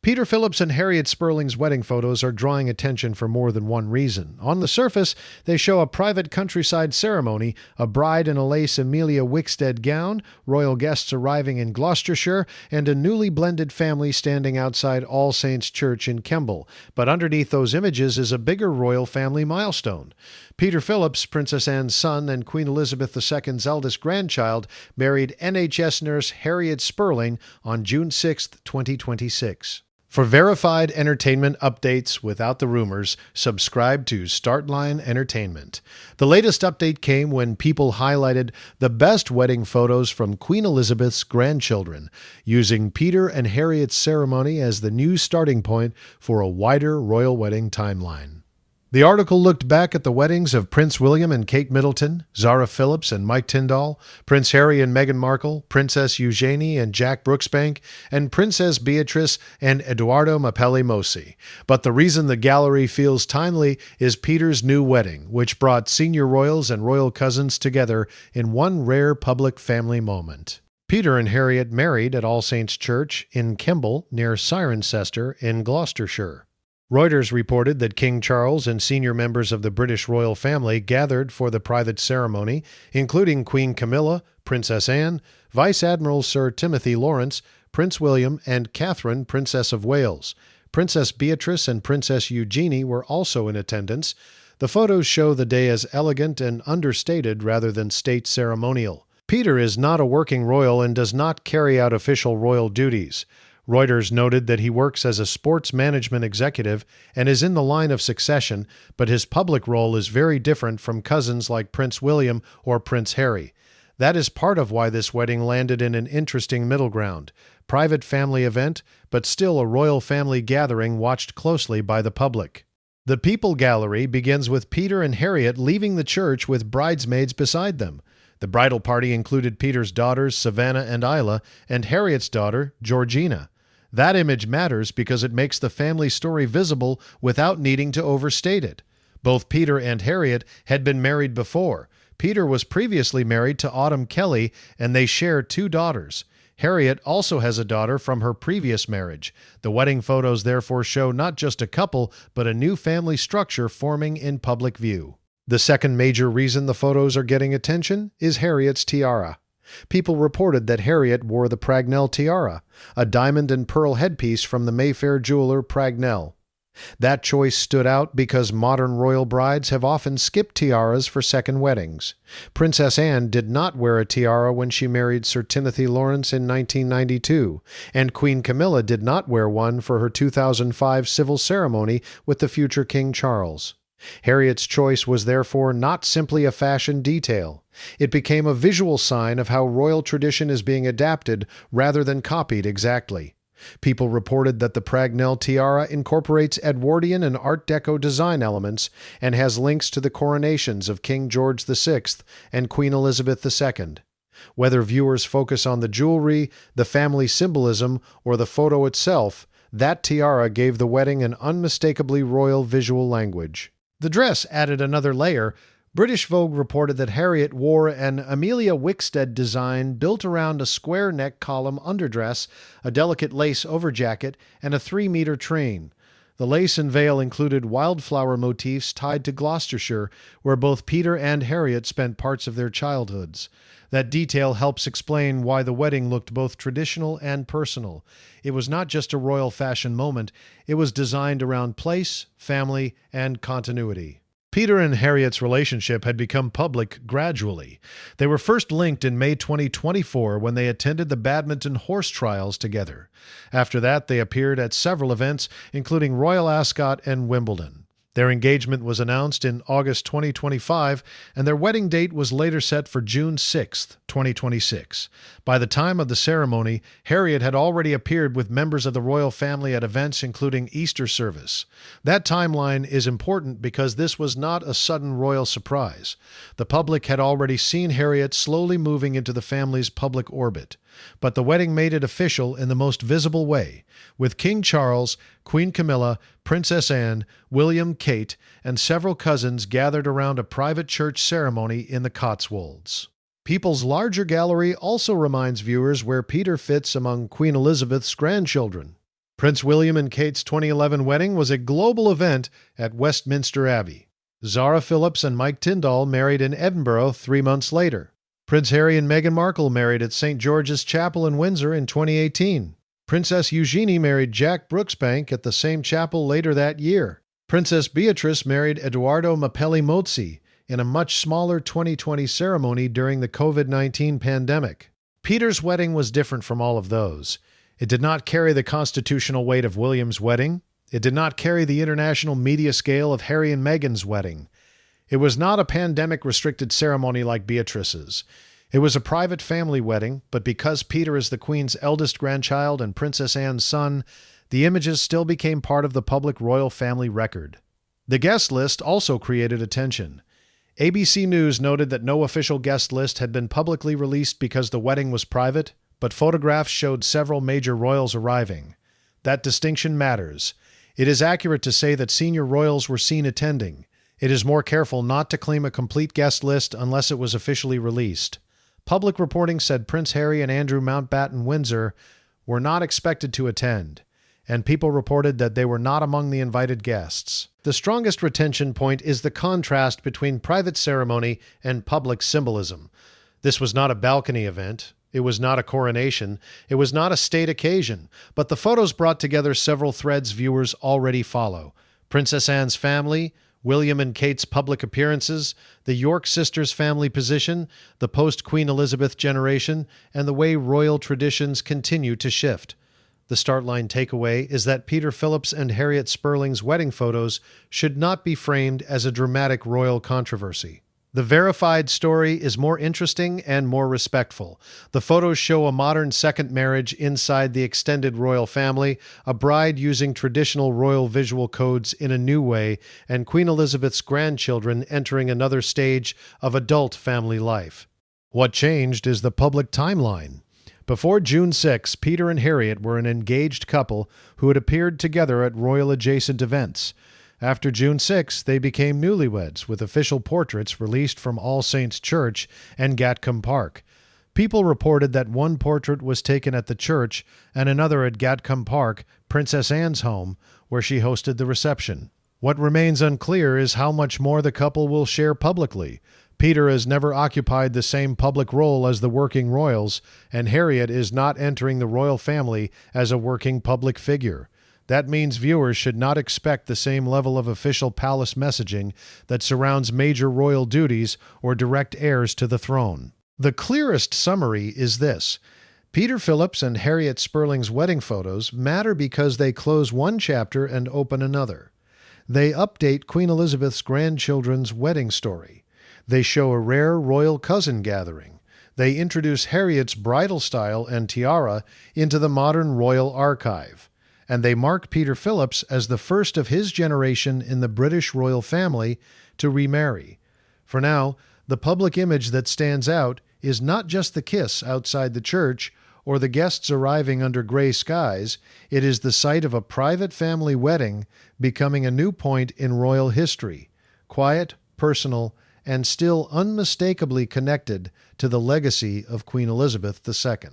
Peter Phillips and Harriet Sperling's wedding photos are drawing attention for more than one reason. On the surface, they show a private countryside ceremony, a bride in a lace Emilia Wickstead gown, royal guests arriving in Gloucestershire, and a newly blended family standing outside All Saints Church in Kemble. But underneath those images is a bigger royal family milestone. Peter Phillips, Princess Anne's son and Queen Elizabeth II's eldest grandchild, married NHS nurse Harriet Sperling on June 6, 2026. For verified entertainment updates without the rumors, subscribe to Startline Entertainment. The latest update came when People highlighted the best wedding photos from Queen Elizabeth's grandchildren, using Peter and Harriet's ceremony as the new starting point for a wider royal wedding timeline. The article looked back at the weddings of Prince William and Kate Middleton, Zara Phillips and Mike Tyndall, Prince Harry and Meghan Markle, Princess Eugenie and Jack Brooksbank, and Princess Beatrice and Edoardo Mapelli-Mossi. But the reason the gallery feels timely is Peter's new wedding, which brought senior royals and royal cousins together in one rare public family moment. Peter and Harriet married at All Saints Church in Kemble near Cirencester in Gloucestershire. Reuters reported that King Charles and senior members of the British royal family gathered for the private ceremony, including Queen Camilla, Princess Anne, Vice Admiral Sir Timothy Lawrence, Prince William, and Catherine, Princess of Wales. Princess Beatrice and Princess Eugenie were also in attendance. The photos show the day as elegant and understated rather than state ceremonial. Peter is not a working royal and does not carry out official royal duties. Reuters noted that he works as a sports management executive and is in the line of succession, but his public role is very different from cousins like Prince William or Prince Harry. That is part of why this wedding landed in an interesting middle ground. Private family event, but still a royal family gathering watched closely by the public. The People Gallery begins with Peter and Harriet leaving the church with bridesmaids beside them. The bridal party included Peter's daughters, Savannah and Isla, and Harriet's daughter, Georgina. That image matters because it makes the family story visible without needing to overstate it. Both Peter and Harriet had been married before. Peter was previously married to Autumn Kelly, and they share 2 daughters. Harriet also has a daughter from her previous marriage. The wedding photos therefore show not just a couple, but a new family structure forming in public view. The second major reason the photos are getting attention is Harriet's tiara. People reported that Harriet wore the Pragnell tiara, a diamond and pearl headpiece from the Mayfair jeweler Pragnell. That choice stood out because modern royal brides have often skipped tiaras for second weddings. Princess Anne did not wear a tiara when she married Sir Timothy Lawrence in 1992, and Queen Camilla did not wear one for her 2005 civil ceremony with the future King Charles. Harriet's choice was therefore not simply a fashion detail. It became a visual sign of how royal tradition is being adapted rather than copied exactly. People reported that the Pragnell tiara incorporates Edwardian and Art Deco design elements and has links to the coronations of King George VI and Queen Elizabeth II. Whether viewers focus on the jewelry, the family symbolism, or the photo itself, that tiara gave the wedding an unmistakably royal visual language. The dress added another layer. British Vogue reported that Harriet wore an Emilia Wickstead design built around a square neck column underdress, a delicate lace overjacket, and a 3-meter train. The lace and veil included wildflower motifs tied to Gloucestershire, where both Peter and Harriet spent parts of their childhoods. That detail helps explain why the wedding looked both traditional and personal. It was not just a royal fashion moment, it was designed around place, family, and continuity. Peter and Harriet's relationship had become public gradually. They were first linked in May 2024 when they attended the badminton horse trials together. After that, they appeared at several events, including Royal Ascot and Wimbledon. Their engagement was announced in August 2025, and their wedding date was later set for June 6, 2026. By the time of the ceremony, Harriet had already appeared with members of the royal family at events including Easter service. That timeline is important because this was not a sudden royal surprise. The public had already seen Harriet slowly moving into the family's public orbit. But the wedding made it official in the most visible way, with King Charles, Queen Camilla, Princess Anne, William, Kate, and several cousins gathered around a private church ceremony in the Cotswolds. People's larger gallery also reminds viewers where Peter fits among Queen Elizabeth's grandchildren. Prince William and Kate's 2011 wedding was a global event at Westminster Abbey. Zara Phillips and Mike Tyndall married in Edinburgh 3 months later. Prince Harry and Meghan Markle married at St. George's Chapel in Windsor in 2018. Princess Eugenie married Jack Brooksbank at the same chapel later that year. Princess Beatrice married Edoardo Mapelli Mozzi in a much smaller 2020 ceremony during the COVID-19 pandemic. Peter's wedding was different from all of those. It did not carry the constitutional weight of William's wedding. It did not carry the international media scale of Harry and Meghan's wedding. It was not a pandemic-restricted ceremony like Beatrice's. It was a private family wedding, but because Peter is the Queen's eldest grandchild and Princess Anne's son, the images still became part of the public royal family record. The guest list also created attention. ABC News noted that no official guest list had been publicly released because the wedding was private, but photographs showed several major royals arriving. That distinction matters. It is accurate to say that senior royals were seen attending. It is more careful not to claim a complete guest list unless it was officially released. Public reporting said Prince Harry and Andrew Mountbatten Windsor were not expected to attend, and people reported that they were not among the invited guests. The strongest retention point is the contrast between private ceremony and public symbolism. This was not a balcony event. It was not a coronation. It was not a state occasion, but the photos brought together several threads viewers already follow. Princess Anne's family, William and Kate's public appearances, the York sisters' family position, the post-Queen Elizabeth generation, and the way royal traditions continue to shift. The start-line takeaway is that Peter Phillips and Harriet Sperling's wedding photos should not be framed as a dramatic royal controversy. The verified story is more interesting and more respectful. The photos show a modern second marriage inside the extended royal family, a bride using traditional royal visual codes in a new way, and Queen Elizabeth's grandchildren entering another stage of adult family life. What changed is the public timeline. Before June 6, Peter and Harriet were an engaged couple who had appeared together at royal-adjacent events. After June 6, they became newlyweds, with official portraits released from All Saints Church and Gatcombe Park. People reported that one portrait was taken at the church and another at Gatcombe Park, Princess Anne's home, where she hosted the reception. What remains unclear is how much more the couple will share publicly. Peter has never occupied the same public role as the working royals, and Harriet is not entering the royal family as a working public figure. That means viewers should not expect the same level of official palace messaging that surrounds major royal duties or direct heirs to the throne. The clearest summary is this. Peter Phillips and Harriet Sperling's wedding photos matter because they close one chapter and open another. They update Queen Elizabeth's grandchildren's wedding story. They show a rare royal cousin gathering. They introduce Harriet's bridal style and tiara into the modern royal archive. And they mark Peter Phillips as the first of his generation in the British royal family to remarry. For now, the public image that stands out is not just the kiss outside the church or the guests arriving under gray skies. It is the sight of a private family wedding becoming a new point in royal history, quiet, personal, and still unmistakably connected to the legacy of Queen Elizabeth II.